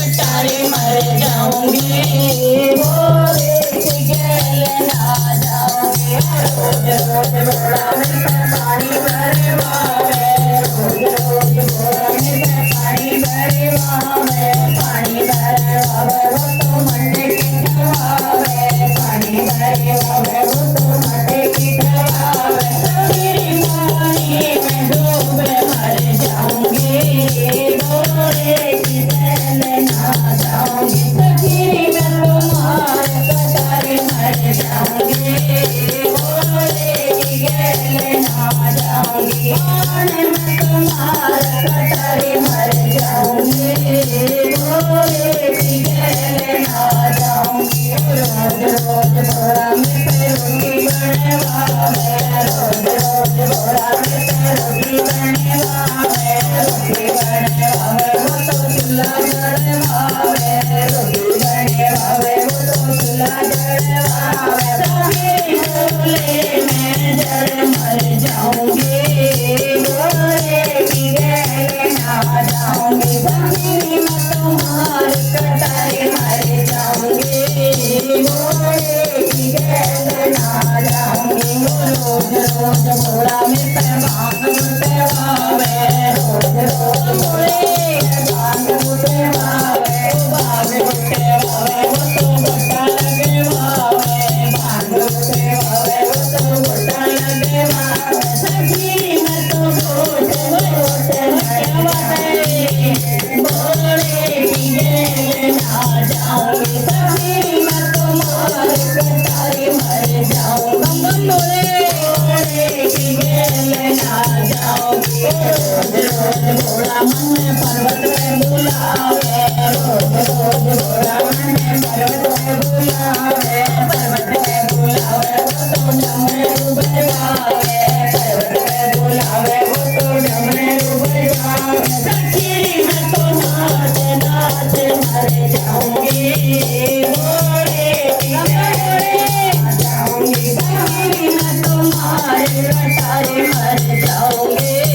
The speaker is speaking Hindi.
कटारी मर जाऊंगी भोले की गैल ना जाऊंगी रोज रोज भोला में पानी भरवावे रोज रोज भोला में पानी भरवावे पानी भरवावे वो तो मंडे की ठवावे पानी भरवावे वो तो मंडे की ठवावे तेरी पानी में डूब मर जाऊंगी भोले की गैल ना जाऊंगी तेरी में तुम्हार कटारी मर जाऊंगी भोले की गैल ना जाऊंगी पानी में तुम्हार कटारी मर जाऊंगी भोले की गैल ना जाऊंगी रोज रोज भोला में रोटी बनवावे रोज रोज भोला में रोटी बनवावे रोटी बनवावे वो तो चूल्हा जलवावे रोटी बनवावे वो तो चूल्हा जलवावे तेरे भोले में जल मर जाऊंगी भोले की गैल ना जाऊंगी तेरी मैं तुम्हार कटारी मर जाऊंगी भोले की गैल ना जाऊंगी रोज रोज भोला में भांग मुझवावे रोज रोज भोले भांग मुझवावे भांग मुझवावे वो तो गोटा लगवावे भांग मुझवावे वो तो गोटा लगवावे सखी मैं तो गोट गोट लगवावे भोले की गैल ना जाऊंगी सखी मैं तुम्हार कटारी मर जाऊंगी भोले की गैल ना जाऊंगी रोज रोज भोला मन पर्वत में बुलावे रोज रोज भोला मन पर्वत में बुलावे पर्वत में बुलावे वो तो डमरे डुबवावे पर्वत में बुलावे वो तो डमरे डुबवावे सखी मैं तो नाच नाच मर जाऊंगी भोले की गैल ना जाऊंगी सखी मैं तुम्हारे कटारी मर जाऊंगी